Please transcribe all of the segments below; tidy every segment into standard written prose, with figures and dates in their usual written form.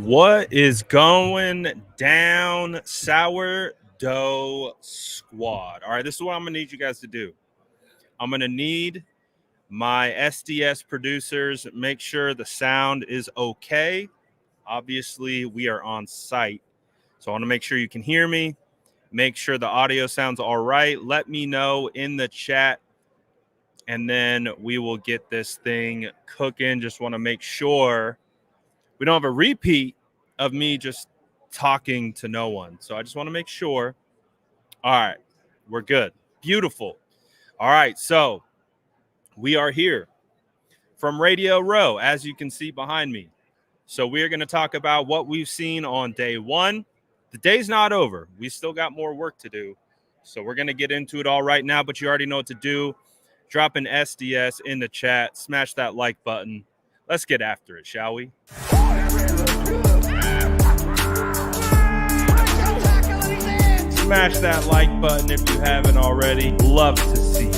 What is going down, Sourdough Squad? All right, this is what I'm going to need you guys to do. I'm going to need my SDS producers, make sure the sound is okay. Obviously, we are on site, so I want to make sure you can hear me. Make sure the audio sounds all right. Let me know in the chat, and then we will get this thing cooking. Just want to make sure we don't have a repeat of me just talking to no one. So I just want to make sure. All right, we're good. Beautiful. All right, so we are here from Radio Row, as you can see behind me. So we are going to talk about what we've seen on day one. The day's not over. We still got more work to do. So we're going to get into it all right now, but you already know what to do. Drop an SDS in the chat. Smash that like button. Let's get after it, shall we? Smash that like button if you haven't already. Love to see it.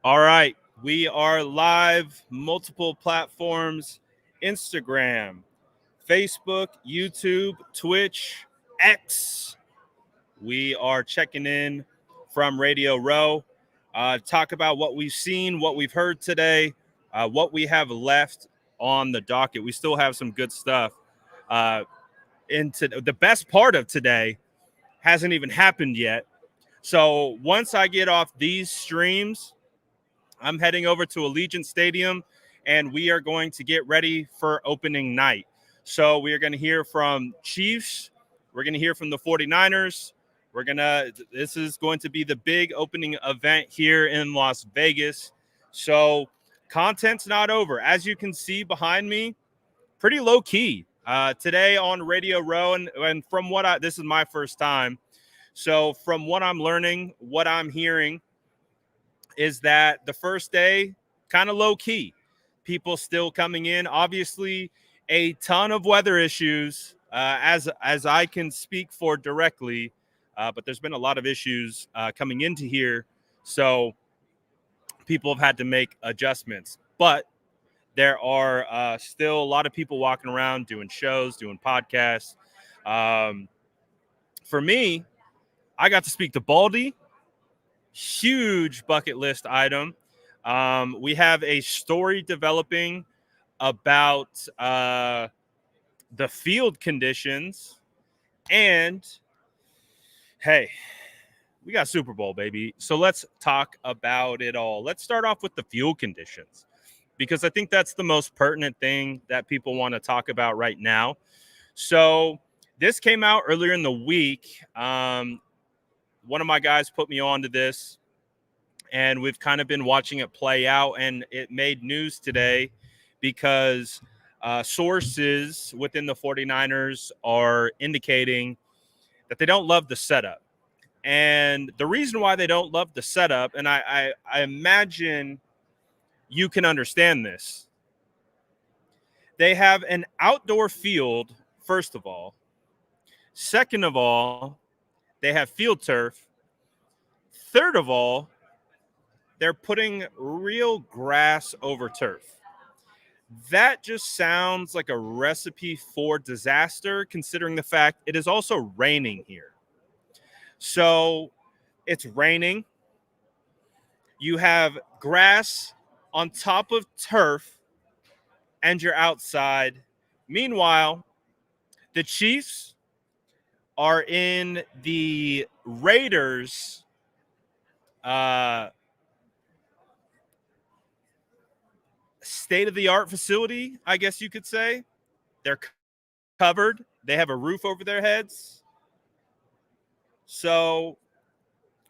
All right, we are live, multiple platforms, Instagram, Facebook, YouTube, Twitch, X. We are checking in from Radio Row, talk about what we've seen, what we've heard today, what we have left on the docket. We still have some good stuff. Into the best part of today hasn't even happened yet. So once I get off these streams, I'm heading over to Allegiant Stadium, and we are going to get ready for opening night. So we are going to hear from Chiefs. We're going to hear from the 49ers. This is going to be the big opening event here in Las Vegas. So content's not over. As you can see behind me, pretty low key today on Radio Row. And from what this is my first time. So from what I'm learning, what I'm hearing is that the first day, kind of low key. People still coming in. Obviously, a ton of weather issues as I can speak for directly. But there's been a lot of issues coming into here. So people have had to make adjustments. But there are still a lot of people walking around doing shows, doing podcasts. For me, I got to speak to Baldi. Huge bucket list item. We have a story developing about the field conditions. And hey, we got Super Bowl, baby. So let's talk about it all. Let's start off with the field conditions, because I think that's the most pertinent thing that people want to talk about right now. So this came out earlier in the week. One of my guys put me on to this, and we've kind of been watching it play out, and it made news today because sources within the 49ers are indicating that they don't love the setup. And the reason why they don't love the setup, and I imagine you can understand this, they have an outdoor field, first of all. Second of all, they have field turf. Third of all, they're putting real grass over turf. That just sounds like a recipe for disaster, considering the fact it is also raining here. So it's raining. You have grass on top of turf, and you're outside. Meanwhile, the Chiefs are in the Raiders state-of-the-art facility, I guess you could say. They're covered. They have a roof over their heads. So,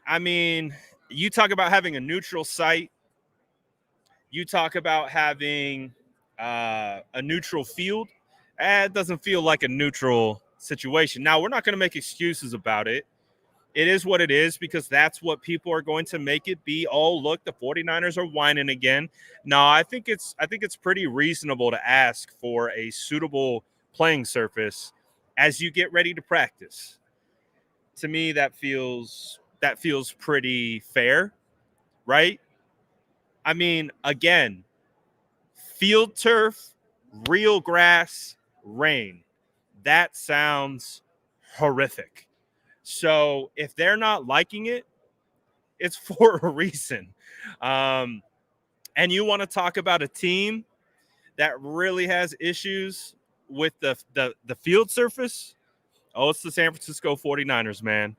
I mean, you talk about having a neutral site. You talk about having a neutral field. It doesn't feel like a neutral situation. Now, we're not going to make excuses about it. It is what it is, because that's what people are going to make it be. Oh, look, the 49ers are whining again. No, I think it's pretty reasonable to ask for a suitable playing surface as you get ready to practice. To me, that feels pretty fair, right? I mean, again, field turf, real grass, rain. That sounds horrific. So if they're not liking it, it's for a reason. Um, and you want to talk about a team that really has issues with the field surface? Oh, it's the San Francisco 49ers, man.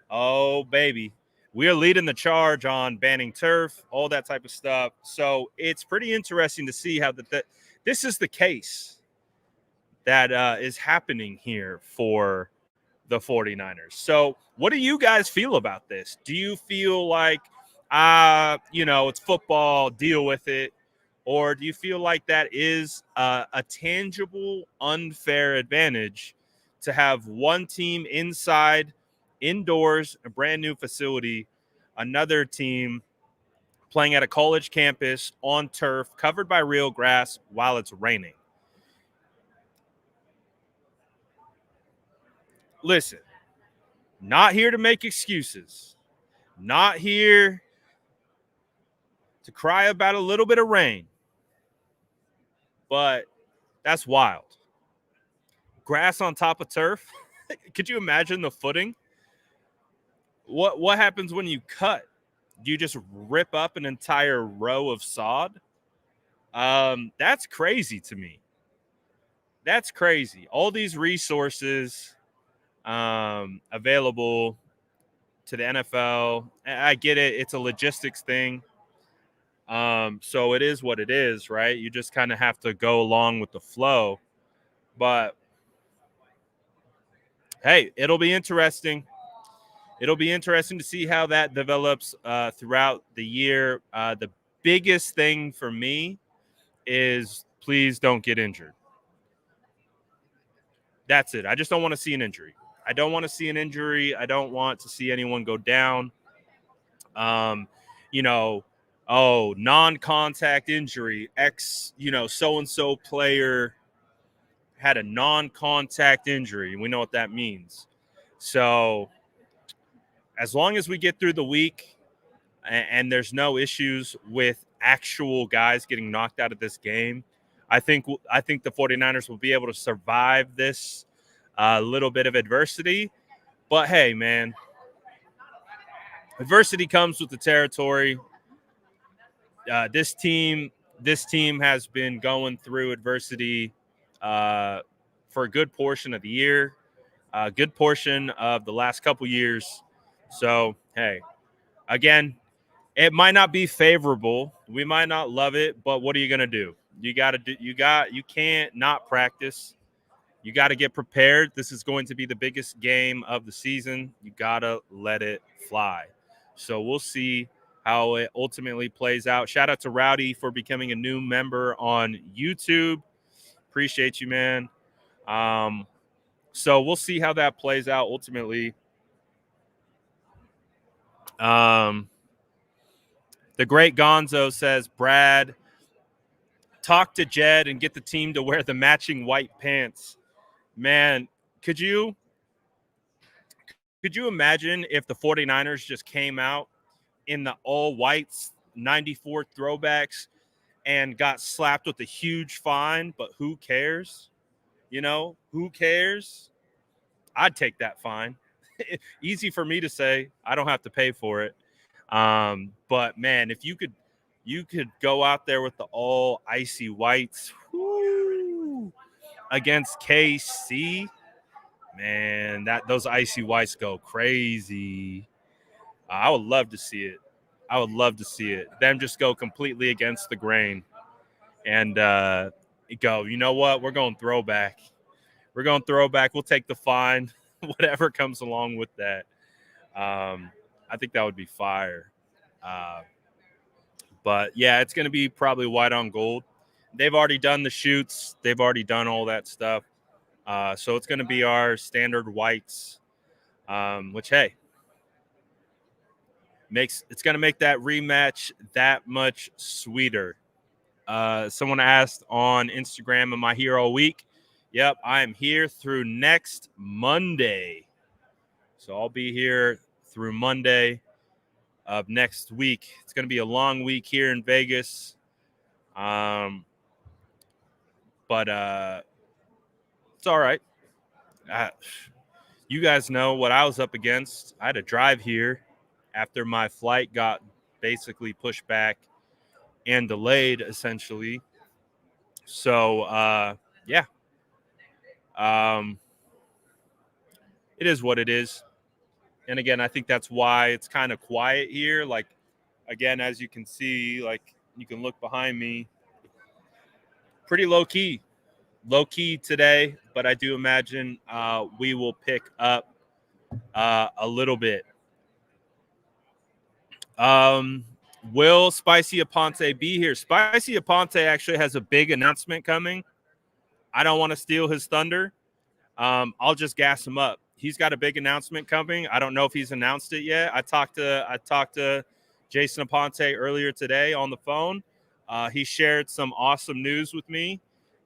Oh, baby. We are leading the charge on banning turf, all that type of stuff. So it's pretty interesting to see how this is the case that is happening here for the 49ers. So what do you guys feel about this? Do you feel like, it's football, deal with it? Or do you feel like that is a tangible, unfair advantage to have one team indoors, a brand new facility, another team playing at a college campus on turf covered by real grass while it's raining? Listen, not here to make excuses, not here to cry about a little bit of rain, but that's wild. Grass on top of turf. Could you imagine the footing? What happens when you cut? Do you just rip up an entire row of sod? That's crazy to me. That's crazy. All these resources available to the NFL. I get it. It's a logistics thing. So it is what it is, right? You just kind of have to go along with the flow. But hey, it'll be interesting. It'll be interesting to see how that develops throughout the year. The biggest thing for me is please don't get injured. That's it. I just don't want to see an injury. I don't want to see an injury. I don't want to see anyone go down. Um, non-contact injury. So-and-so player had a non-contact injury. We know what that means. So as long as we get through the week and there's no issues with actual guys getting knocked out of this game, I think the 49ers will be able to survive this little bit of adversity. But hey, man, adversity comes with the territory. This team has been going through adversity for a good portion of the year, a good portion of the last couple years. So, hey, again, it might not be favorable. We might not love it, but what are you going to do? You can't not practice. You got to get prepared. This is going to be the biggest game of the season. You got to let it fly. So we'll see how it ultimately plays out. Shout out to Rowdy for becoming a new member on YouTube. Appreciate you, man. So we'll see how that plays out ultimately. The great Gonzo says, Brad, talk to Jed and get the team to wear the matching white pants. Man, could you imagine if the 49ers just came out in the all whites 94 throwbacks and got slapped with a huge fine, but who cares? Who cares? I'd take that fine. Easy for me to say. I don't have to pay for it. But man, if you could go out there with the all icy whites against KC, man, those icy whites go crazy. I would love to see it. Them just go completely against the grain and go, you know what? We're going throwback. We'll take the fine, whatever comes along with that. I think that would be fire. But yeah, it's going to be probably white on gold. They've already done the shoots. They've already done all that stuff. So it's going to be our standard whites, which, hey, it's going to make that rematch that much sweeter. Someone asked on Instagram, am I here all week? Yep, I am here through next Monday. So I'll be here through Monday of next week. It's going to be a long week here in Vegas. But it's all right. You guys know what I was up against. I had to drive here after my flight got basically pushed back and delayed, essentially. So, yeah. It is what it is. And again, I think that's why it's kind of quiet here. Like, again, as you can see, like you can look behind me, pretty low key today, but I do imagine we will pick up a little bit. Will Spicy Aponte be here? Spicy Aponte actually has a big announcement coming. I don't want to steal his thunder. I'll just gas him up. He's got a big announcement coming. I don't know if he's announced it yet. I talked to Jason Aponte earlier today on the phone. He shared some awesome news with me.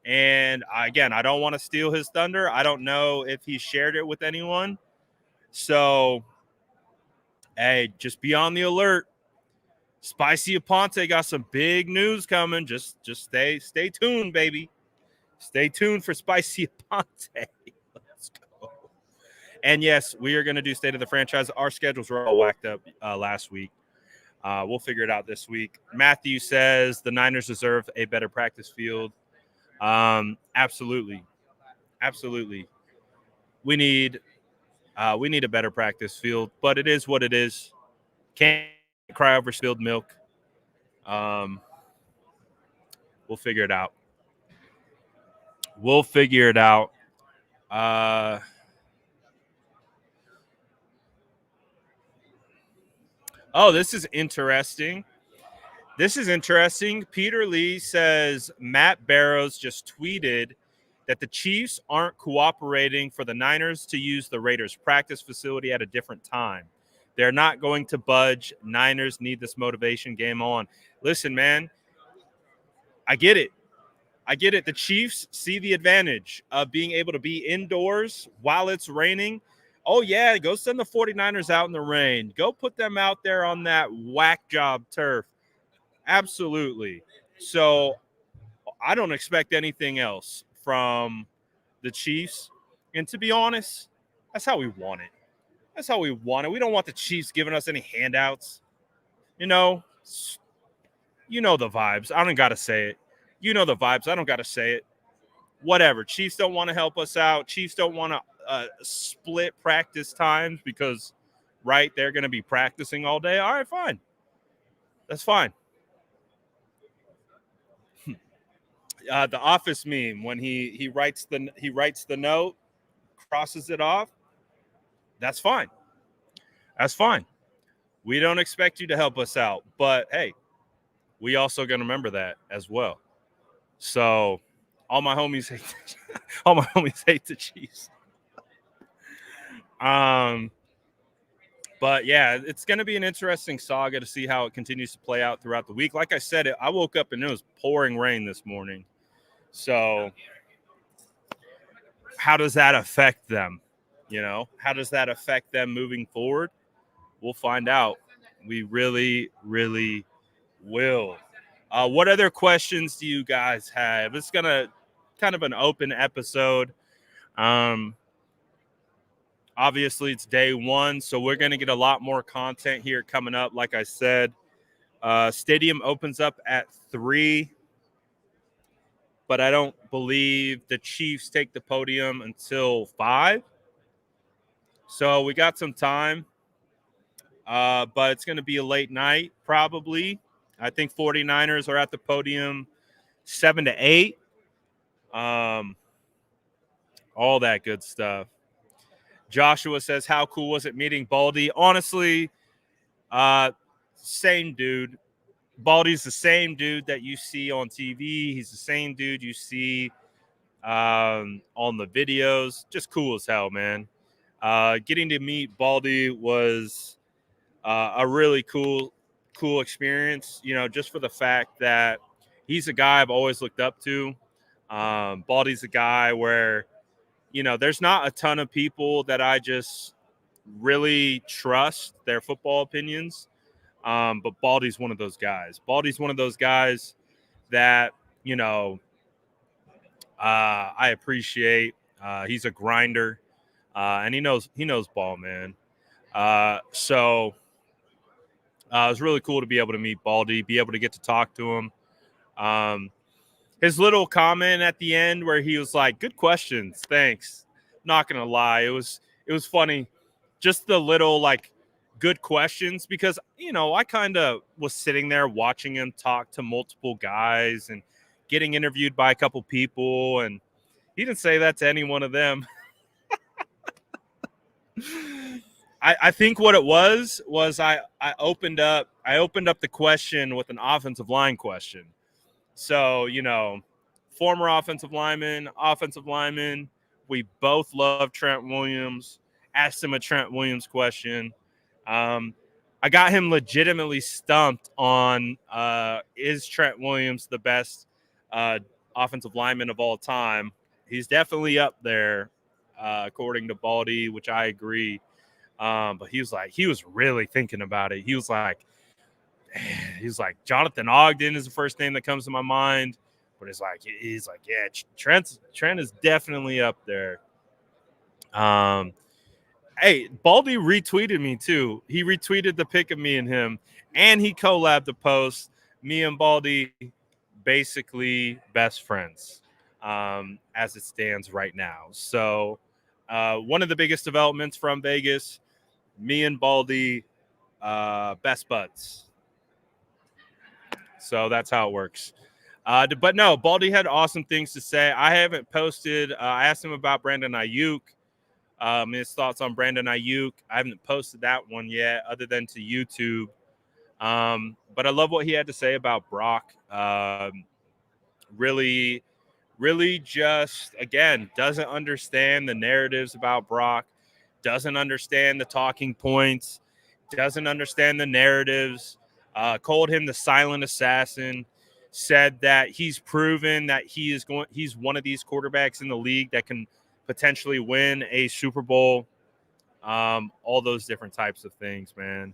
And again, I don't want to steal his thunder. I don't know if he shared it with anyone. So, hey, just be on the alert. Spicy Aponte got some big news coming. Just stay tuned, baby. Stay tuned for Spicy Aponte. Let's go. And yes, we are going to do State of the Franchise. Our schedules were all whacked up last week. We'll figure it out this week. Matthew says the Niners deserve a better practice field. Absolutely. We need a better practice field, but it is what it is. Can't cry over spilled milk. We'll figure it out. Oh, this is interesting. Peter Lee says Matt Barrows just tweeted that the Chiefs aren't cooperating for the Niners to use the Raiders' practice facility at a different time. They're not going to budge. Niners need this motivation. Game on. Listen, man, I get it. The Chiefs see the advantage of being able to be indoors while it's raining. Oh, yeah, go send the 49ers out in the rain. Go put them out there on that whack job turf. Absolutely. So I don't expect anything else from the Chiefs. And to be honest, that's how we want it. We don't want the Chiefs giving us any handouts. You know the vibes. I don't got to say it. You know the vibes. I don't got to say it. Whatever. Chiefs don't want to help us out. Chiefs don't want to split practice times because, right, they're going to be practicing all day. All right, fine. That's fine. The Office meme when he writes the note, crosses it off. That's fine. We don't expect you to help us out, but hey, we also gonna remember that as well. So, all my homies hate the Chiefs. But yeah, it's gonna be an interesting saga to see how it continues to play out throughout the week. Like I said, I woke up and it was pouring rain this morning. So, how does that affect them? How does that affect them moving forward? We'll find out. We really, really will. What other questions do you guys have? It's gonna kind of an open episode. Obviously, it's day one, so we're gonna get a lot more content here coming up. Like I said, stadium opens up at 3, but I don't believe the Chiefs take the podium until 5. So we got some time. But it's going to be a late night, probably. I think 49ers are at the podium 7 to 8. All that good stuff. Joshua says, how cool was it meeting Baldi? Honestly, same dude. Baldi's the same dude that you see on TV. He's the same dude you see on the videos. Just cool as hell, man. Getting to meet Baldi was a really cool experience, just for the fact that he's a guy I've always looked up to. Baldy's a guy where, there's not a ton of people that I just really trust their football opinions. But Baldy's one of those guys. Baldy's one of those guys that, I appreciate. He's a grinder, and he knows ball, man. So it was really cool to be able to meet Baldy, be able to get to talk to him. Um, his little comment at the end where he was like, "Good questions, thanks." Not gonna lie, it was funny, just the little like good questions because I kind of was sitting there watching him talk to multiple guys and getting interviewed by a couple people, and he didn't say that to any one of them. I think what it was I opened up the question with an offensive line question. So, former offensive lineman. We both love Trent Williams. Asked him a Trent Williams question. I got him legitimately stumped on is Trent Williams the best offensive lineman of all time? He's definitely up there, according to Baldy, which I agree. But he was really thinking about it. He was like, Jonathan Ogden is the first name that comes to my mind, but he's like, yeah, Trent is definitely up there. Hey, Baldy retweeted me too. He retweeted the pic of me and him, and he collabed the post. Me and Baldy, basically best friends, as it stands right now. So, one of the biggest developments from Vegas, me and Baldy, best buds. So that's how it works. But no, Baldy had awesome things to say. I haven't posted. I asked him about Brandon Ayuk, his thoughts on Brandon Ayuk. I haven't posted that one yet, other than to YouTube. But I love what he had to say about Brock. Really, really just, again, doesn't understand the narratives about Brock, doesn't understand the talking points, doesn't understand the narratives, called him the silent assassin, said that he's proven that he's one of these quarterbacks in the league that can potentially win a Super Bowl. All those different types of things, man.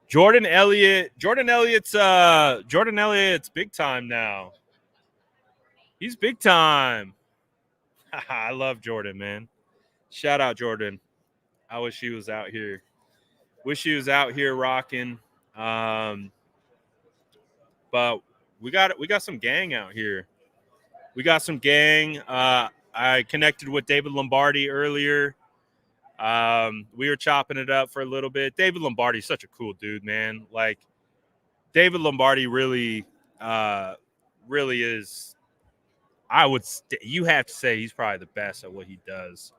Jordan Elliott's big time now. He's big time. I love Jordan, man. Shout out Jordan. I wish he was out here. Wish he was out here rocking. But we got some gang out here. We got some gang. I connected with David Lombardi earlier. We were chopping it up for a little bit. David Lombardi's such a cool dude, man. Like, David Lombardi really is. You have to say he's probably the best at what he does.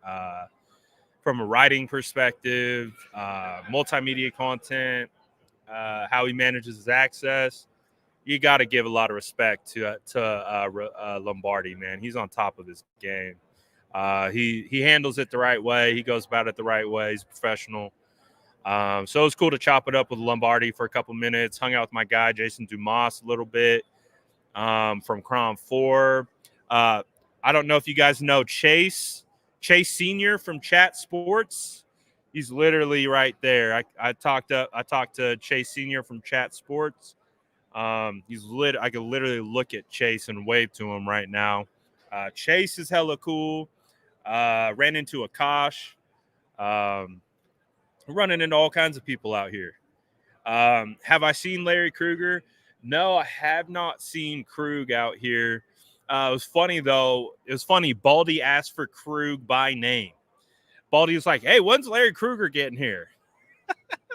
From a writing perspective, multimedia content, how he manages his access. You got to give a lot of respect to Lombardi, man. He's on top of his game. He handles it the right way. He goes about it the right way. He's professional. So it was cool to chop it up with Lombardi for a couple minutes. Hung out with my guy Jason Dumas a little bit, from Crom 4. I don't know if you guys know Chase Senior from Chat Sports. He's literally right there. I talked to Chase Senior from Chat Sports. I could literally look at Chase and wave to him right now. Chase is hella cool. Ran into Akash. Running into all kinds of people out here. Have I seen Larry Krueger? No, I have not seen Krug out here. It was funny, though. It was funny. Baldy asked for Krug by name. Baldy was like, hey, when's Larry Krueger getting here?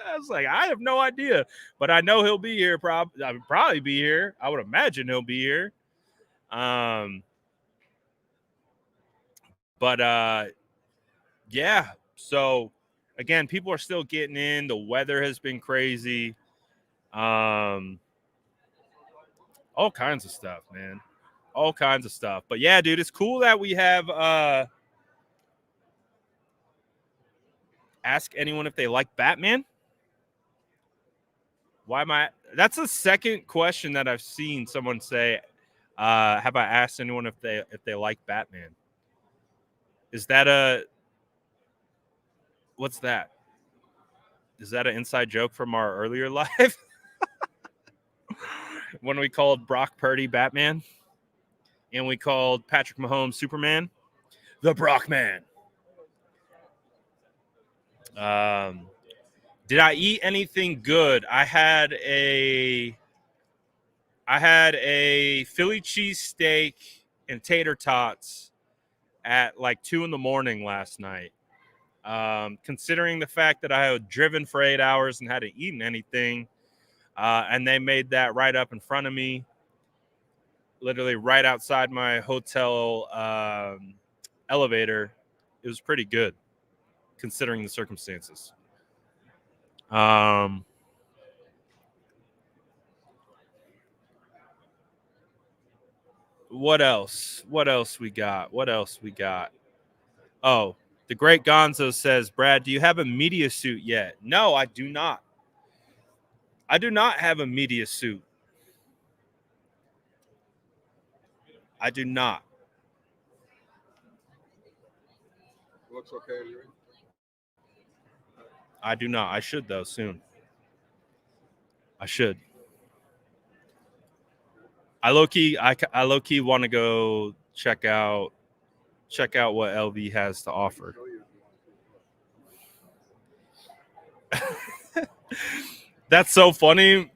I was like, I have no idea, but I know he'll be here. Probably be here. I would imagine he'll be here. But yeah. So again, people are still getting in. The weather has been crazy. All kinds of stuff, man. All kinds of stuff. But yeah, dude, it's cool that we have ask anyone if they like Batman. Why am I? That's the second question that I've seen someone say. Have I asked anyone if they like Batman? Is that a what's that? Is that an inside joke from our earlier live when we called Brock Purdy Batman and we called Patrick Mahomes Superman? The Brock Man. Did I eat anything good? I had a Philly cheesesteak and tater tots at like 2 a.m. last night. Considering the fact that I had driven for 8 hours and hadn't eaten anything, and they made that right up in front of me, literally right outside my hotel elevator. It was pretty good, considering the circumstances. What else? What else we got? Oh, the great Gonzo says, Brad, do you have a media suit yet? No, I do not. I do not have a media suit. I do not. Looks okay. I do not. I should, though, soon. I should. I low key want to go check out what LV has to offer. That's so funny.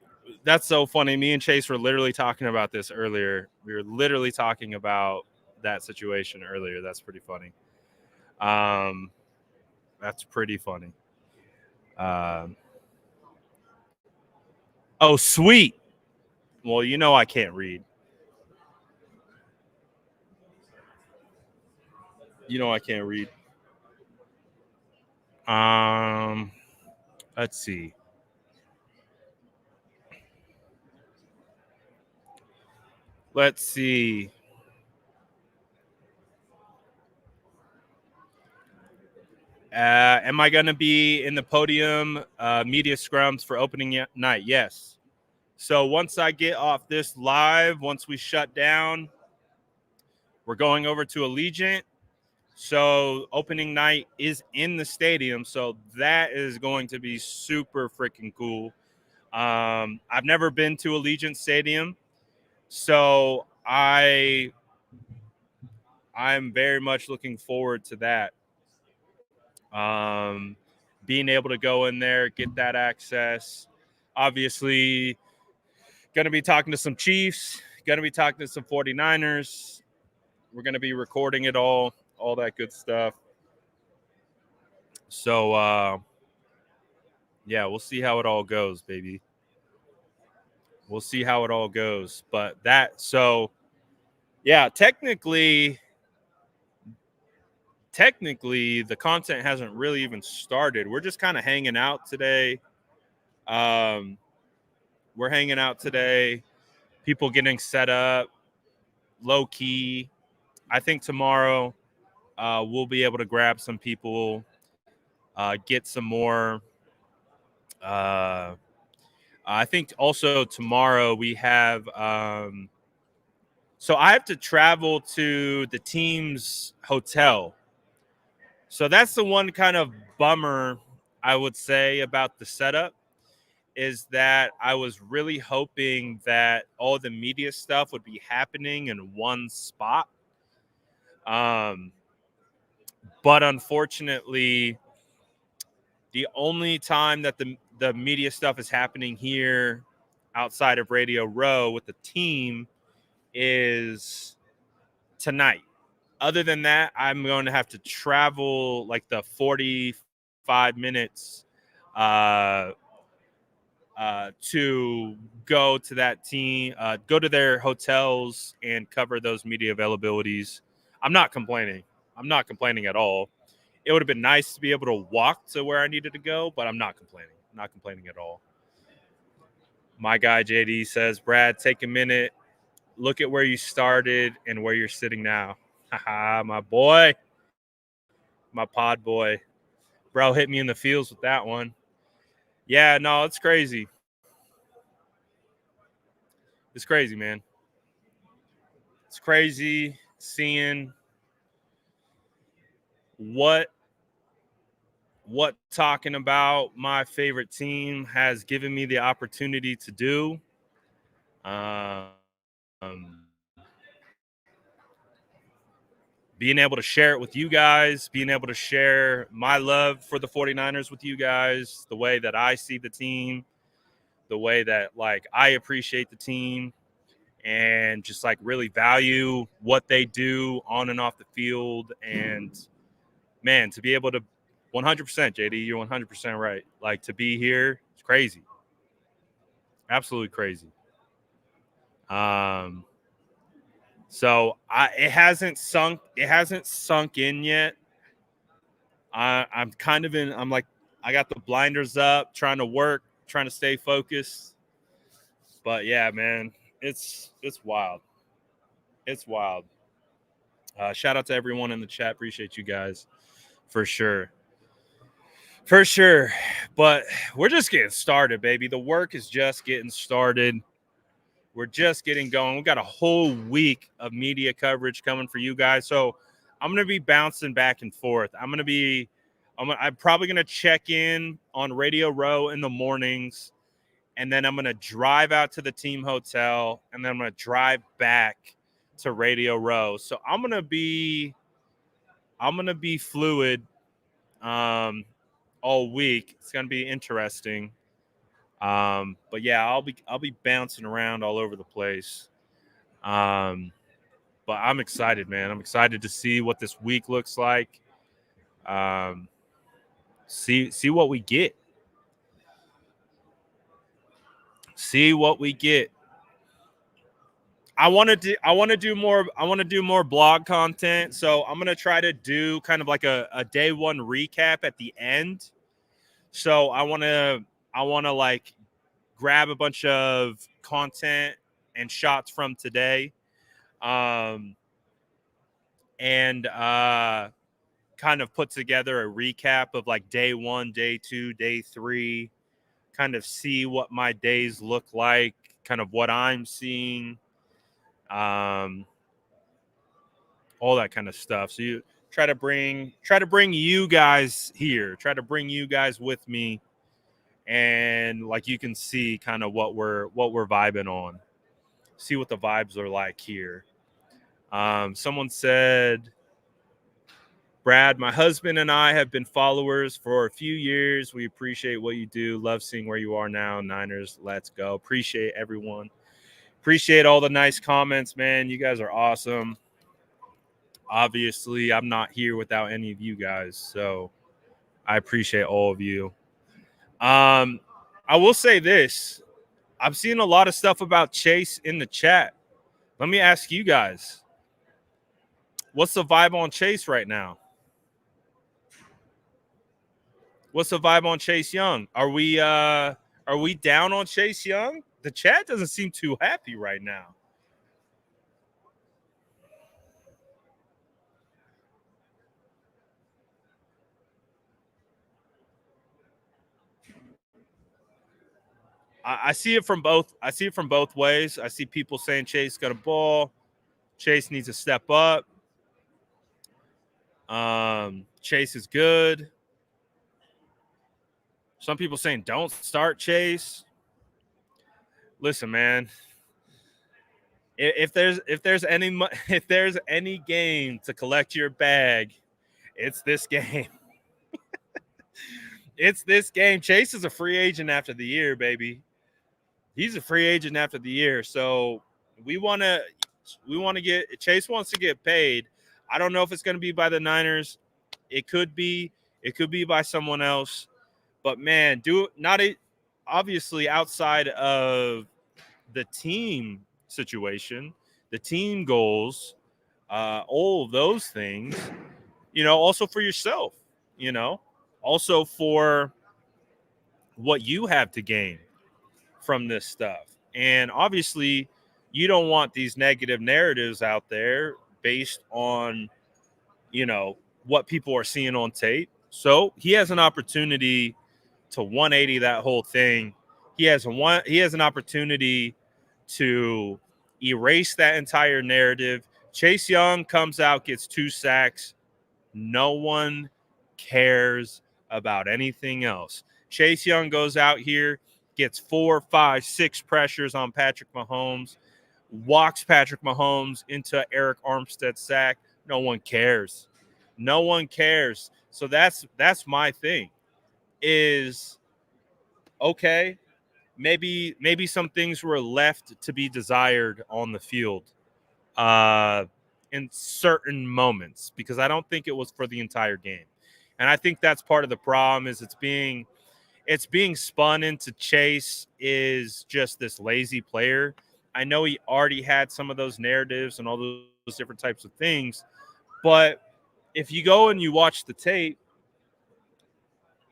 Me and Chase were literally talking about this earlier. We were literally talking about that situation earlier. That's pretty funny. That's pretty funny. Oh, sweet. Well, you know I can't read. You know I can't read. Let's see. Let's see. Am I going to be in the podium media scrums for opening night? Yes. So once I get off this live, once we shut down, we're going over to Allegiant. So opening night is in the stadium. So that is going to be super freaking cool. I've never been to Allegiant Stadium. So I'm very much looking forward to that. Being able to go in there, get that access. Obviously, going to be talking to some Chiefs, going to be talking to some 49ers. We're going to be recording it all that good stuff. So, yeah, we'll see how it all goes, baby. We'll see how it all goes. But yeah, technically, the content hasn't really even started. We're just kind of hanging out today. We're hanging out today. People getting set up, low key. I think tomorrow we'll be able to grab some people, get some more. I think also tomorrow we have. So I have to travel to the team's hotel. So that's the one kind of bummer I would say about the setup is that I was really hoping that all the media stuff would be happening in one spot. But unfortunately, the only time that the media stuff is happening here outside of Radio Row with the team is tonight. Other than that, I'm going to have to travel like the 45 minutes to go to that team, go to their hotels and cover those media availabilities. I'm not complaining. I'm not complaining at all. It would have been nice to be able to walk to where I needed to go, but I'm not complaining. I'm not complaining at all. My guy JD says, Brad, take a minute. Look at where you started and where you're sitting now. Haha, my boy. My pod boy. Bro hit me in the feels with that one. Yeah, no, it's crazy. It's crazy, man. It's crazy seeing what talking about my favorite team has given me the opportunity to do. Being able to share it with you guys, being able to share my love for the 49ers with you guys, the way that I see the team, the way that like I appreciate the team and just like really value what they do on and off the field. And man, to be able to 100% JD, you're 100% right. Like to be here, it's crazy. Absolutely crazy. So it hasn't sunk in yet. I'm kind of in. I'm like, I got the blinders up, trying to work, trying to stay focused. But yeah, man, it's wild. It's wild. Shout out to everyone in the chat. Appreciate you guys for sure. For sure. But we're just getting started, baby. The work is just getting started. We're just getting going. We got a whole week of media coverage coming for you guys. So I'm going to be bouncing back and forth. I'm probably going to check in on Radio Row in the mornings, and then I'm going to drive out to the team hotel, and then I'm going to drive back to Radio Row. So I'm going to be fluid all week. It's going to be interesting. But yeah, I'll be bouncing around all over the place. But I'm excited, man. I'm excited to see what this week looks like. See what we get. See what we get. I want to do more blog content. So I'm gonna try to do kind of like a day one recap at the end. So I wanna like grab a bunch of content and shots from today. And kind of put together a recap of like day 1, day 2, day 3, kind of see what my days look like, kind of what I'm seeing, all that kind of stuff. So you try to bring you guys here, try to bring you guys with me, and like you can see kind of what we're vibing on, see what the vibes are like here. Someone said, Brad, my husband and I have been followers for a few years. We appreciate what you do. Love seeing where you are now. Niners, let's go. Appreciate everyone. Appreciate all the nice comments, man. You guys are awesome. Obviously, I'm not here without any of you guys, so I appreciate all of you. I will say this. I'm seeing a lot of stuff about Chase in the chat. Let me ask you guys, what's the vibe on Chase right now? What's the vibe on Chase Young? Are we down on Chase Young? The chat doesn't seem too happy right now. I see it from both. I see it from both ways. I see people saying Chase got a ball. Chase needs to step up. Chase is good. Some people saying don't start Chase. Listen, man. If there's any game to collect your bag, it's this game. It's this game. Chase is a free agent after the year, baby. He's a free agent after the year. So we want to get Chase wants to get paid. I don't know if it's going to be by the Niners. It could be by someone else. But man, obviously outside of the team situation, the team goals, all of those things, also for yourself, also for what you have to gain from this stuff. And obviously, you don't want these negative narratives out there based on, what people are seeing on tape. So he has an opportunity to 180 that whole thing. He has an opportunity to erase that entire narrative. Chase Young comes out, gets 2 sacks. No one cares about anything else. Chase Young goes out here, gets 4, 5, 6 pressures on Patrick Mahomes, walks Patrick Mahomes into Eric Armstead's sack. No one cares. No one cares. So that's my thing. Is okay. Maybe some things were left to be desired on the field in certain moments, because I don't think it was for the entire game. And I think that's part of the problem is it's being spun into Chase is just this lazy player. I know he already had some of those narratives and all those different types of things, but if you go and you watch the tape,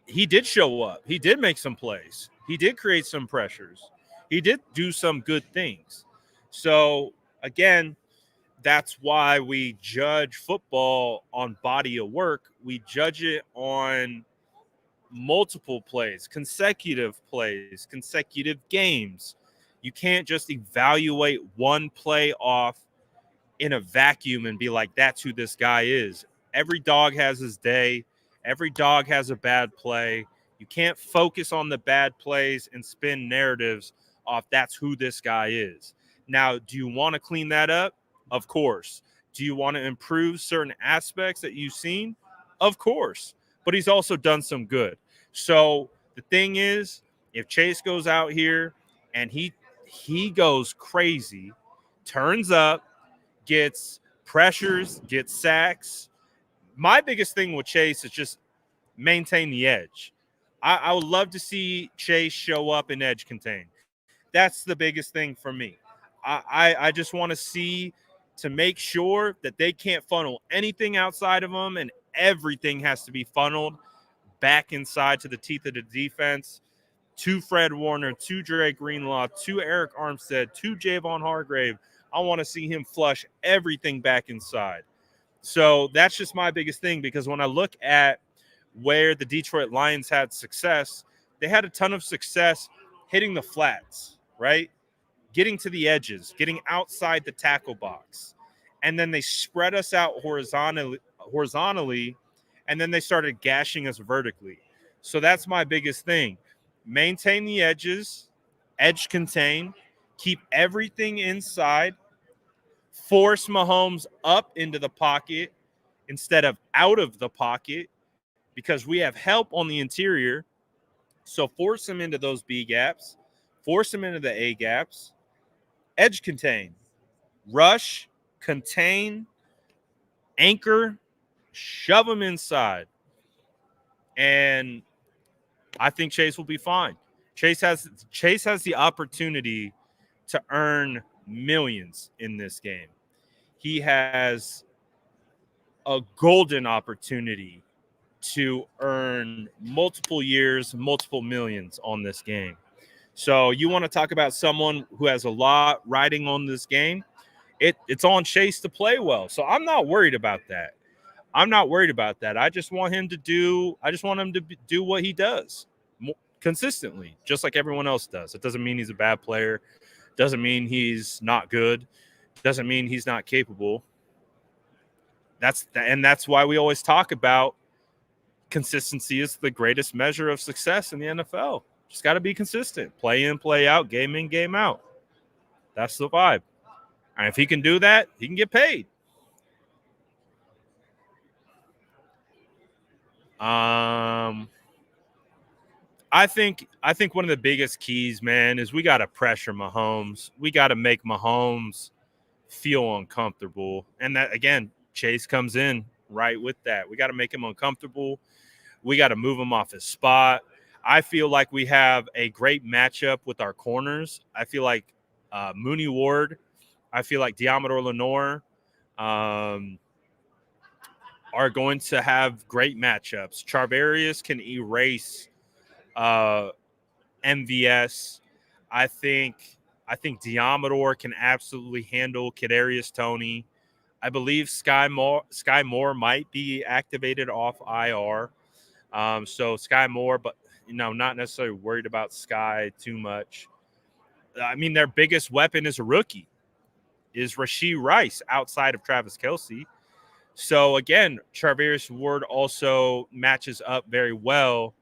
he did show up. He did make some plays. He did create some pressures. He did do some good things. So, again, that's why we judge football on body of work. We judge it on multiple plays, consecutive games. You can't just evaluate one play off in a vacuum and be like, that's who this guy is. Every dog has his day. Every dog has a bad play. You can't focus on the bad plays and spin narratives off that's who this guy is. Now, do you want to clean that up? Of course. Do you want to improve certain aspects that you've seen? Of course. But he's also done some good. So the thing is, if Chase goes out here and he goes crazy, turns up, gets pressures, gets sacks. My biggest thing with Chase is just maintain the edge. I would love to see Chase show up in edge contain. That's the biggest thing for me. I just want to see to make sure that they can't funnel anything outside of them, and everything has to be funneled back inside to the teeth of the defense. To Fred Warner, to Dre Greenlaw, to Eric Armstead, to Javon Hargrave. I want to see him flush everything back inside. So that's just my biggest thing, because when I look at where the Detroit Lions had success, they had a ton of success hitting the flats, right? Getting to the edges, getting outside the tackle box. And then they spread us out horizontally, and then they started gashing us vertically. So that's my biggest thing. Maintain the edges, edge contain, keep everything inside, force Mahomes up into the pocket instead of out of the pocket, because we have help on the interior. So force him into those B gaps, force him into the A gaps, edge contain, rush, contain, anchor, shove him inside. And I think Chase will be fine. Chase has the opportunity to earn millions in this game. He has a golden opportunity to earn multiple years, multiple millions on this game. So you want to talk about someone who has a lot riding on this game? It's on Chase to play well. So I'm not worried about that. I just want him to do what he does consistently, just like everyone else does. It doesn't mean he's a bad player. Doesn't mean he's not good. Doesn't mean he's not capable. That's why we always talk about consistency is the greatest measure of success in the NFL. Just got to be consistent. Play in, play out, game in, game out. That's the vibe. And if he can do that, he can get paid. I think one of the biggest keys, man, is we got to pressure Mahomes. We got to make Mahomes feel uncomfortable. And that, again, Chase comes in right with that. We got to make him uncomfortable. We got to move him off his spot. I feel like we have a great matchup with our corners. I feel like Mooney Ward, I feel like Diamador Lenore are going to have great matchups. Charvarius can erase MVS. I think Diamador can absolutely handle Kadarius Toney. I believe Sky Moore might be activated off IR. So Sky Moore, but not necessarily worried about Sky too much. I mean, their biggest weapon is a rookie, is Rashee Rice outside of Travis Kelce. So again, Charvarius Ward also matches up very well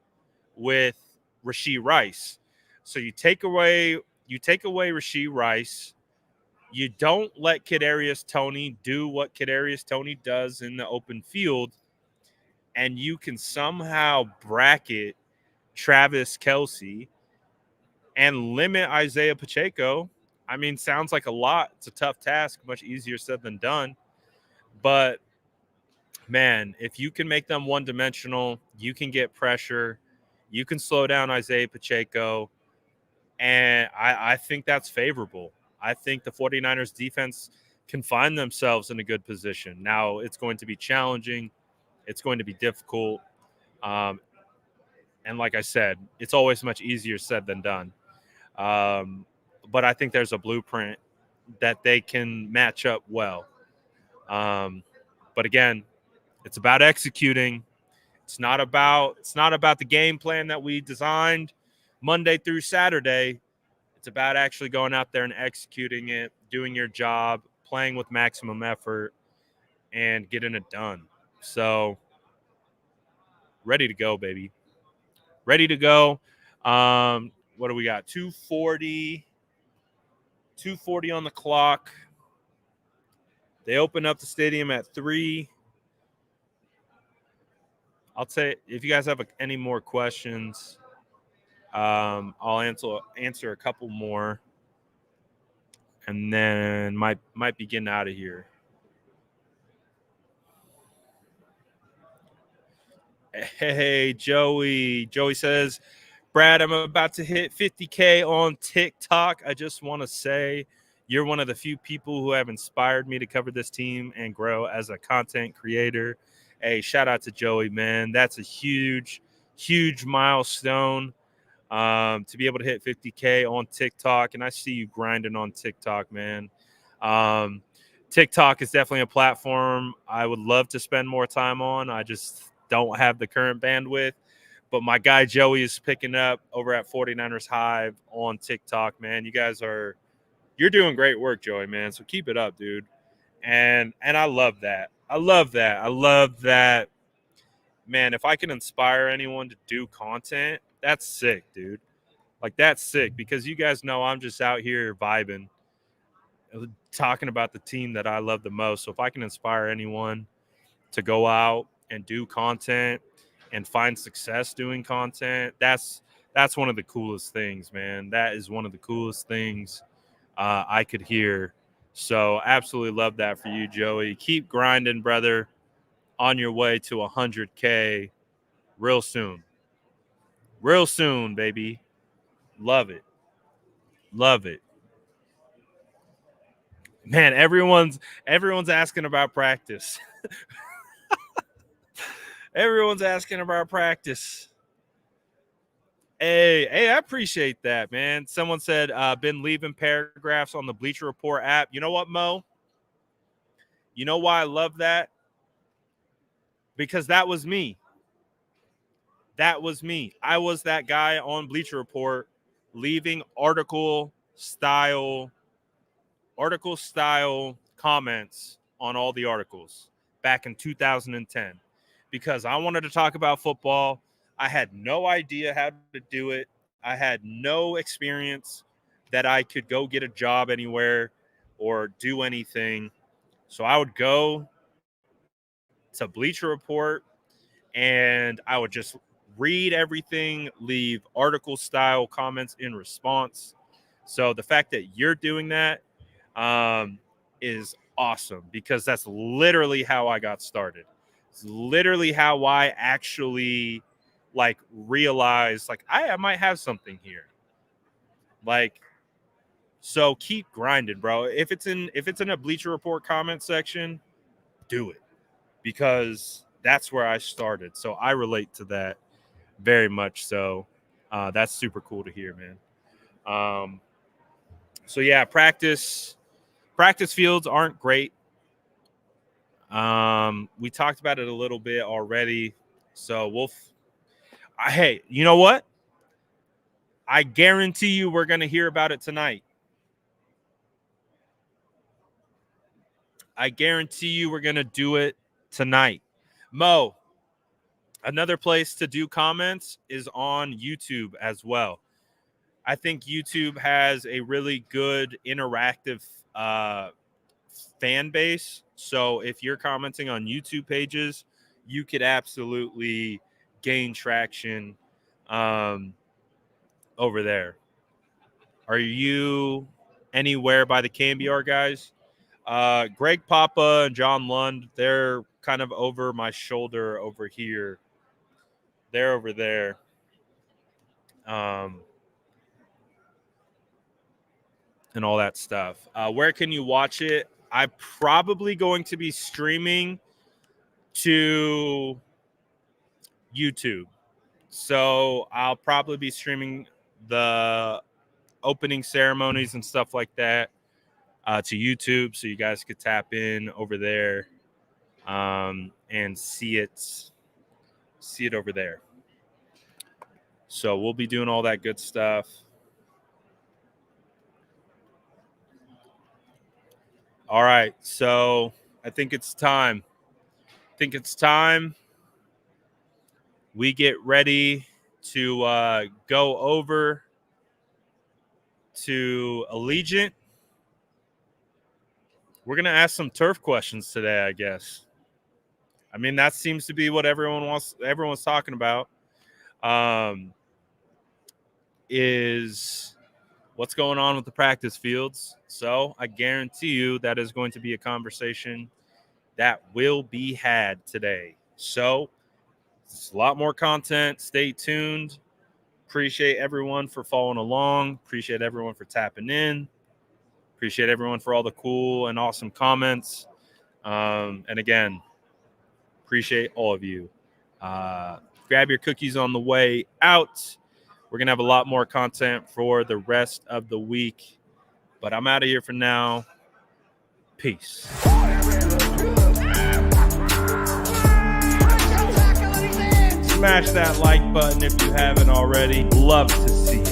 with Rashee Rice. So you take away Rashee Rice. You don't let Kadarius Toney do what Kadarius Toney does in the open field, and you can somehow bracket Travis Kelce and limit Isaiah Pacheco. I mean, sounds like a lot. It's a tough task, much easier said than done. But man, if you can make them one-dimensional, you can get pressure, you can slow down Isaiah Pacheco, and I think that's favorable. I think the 49ers defense can find themselves in a good position. Now, it's going to be challenging. It's going to be difficult. Um, and like I said, it's always much easier said than done. But I think there's a blueprint that they can match up well. But again, it's about executing. It's not about the game plan that we designed Monday through Saturday. It's about actually going out there and executing it, doing your job, playing with maximum effort, and getting it done. So, ready to go, baby. Ready to go. What do we got? 2:40 on the clock. They open up the stadium at 3. I'll say if you guys have any more questions, I'll answer a couple more, and then might be getting out of here. Hey, Joey. Joey says, Brad, I'm about to hit 50K on TikTok. I just want to say you're one of the few people who have inspired me to cover this team and grow as a content creator. Hey, shout out to Joey, man. That's a huge, huge milestone to be able to hit 50K on TikTok. And I see you grinding on TikTok, man. TikTok is definitely a platform I would love to spend more time on. I just don't have the current bandwidth. But my guy Joey is picking up over at 49ers Hive on TikTok, man. You're doing great work, Joey, man. So keep it up, dude. And I love that. I love that. Man, if I can inspire anyone to do content, that's sick, dude. Like, that's sick because you guys know I'm just out here vibing, talking about the team that I love the most. So if I can inspire anyone to go out and do content and find success doing content, that's one of the coolest things, man. That is one of the coolest things I could hear. So absolutely love that for you, Joey. Keep grinding, brother. On your way to 100K real soon. Real soon, baby. Love it. Love it. Man, everyone's asking about practice. Everyone's asking about practice. Hey, I appreciate that, man. Someone said, been leaving paragraphs on the Bleacher Report app. You know what, Mo? You know why I love that? Because that was me. That was me. I was that guy on Bleacher Report leaving article style comments on all the articles back in 2010 because I wanted to talk about football. I had no idea how to do it. I had no experience that I could go get a job anywhere or do anything. So I would go to Bleacher Report and I would just read everything, leave article style comments in response. So the fact that you're doing that is awesome because that's literally how I got started. It's literally how I actually realized I might have something here. So keep grinding, bro. If it's in a Bleacher Report comment section, do it because that's where I started. So I relate to that very much. So that's super cool to hear, man. So yeah, practice fields aren't great. We talked about it a little bit already. So hey, you know what? I guarantee you we're going to hear about it tonight. I guarantee you we're going to do it tonight. Mo, another place to do comments is on YouTube as well. I think YouTube has a really good interactive fan base. So if you're commenting on YouTube pages, you could absolutely gain traction over there. Are you anywhere by the Cambiar guys? Greg Papa and John Lund, they're kind of over my shoulder over here. They're over there. And all that stuff. Where can you watch it? I'm probably going to be streaming to YouTube. So I'll probably be streaming the opening ceremonies and stuff like that to YouTube, so you guys could tap in over there and see it over there. So we'll be doing all that good stuff. All right, so I think it's time. We get ready to go over to Allegiant. We're going to ask some turf questions today, I guess. I mean, that seems to be what everyone's talking about. Is what's going on with the practice fields. So I guarantee you that is going to be a conversation that will be had today. So it's a lot more content. Stay tuned. Appreciate everyone for following along. Appreciate everyone for tapping in. Appreciate everyone for all the cool and awesome comments. And again, appreciate all of you. Grab your cookies on the way out. We're going to have a lot more content for the rest of the week. But I'm out of here for now. Peace. Smash that like button if you haven't already. Love to see you.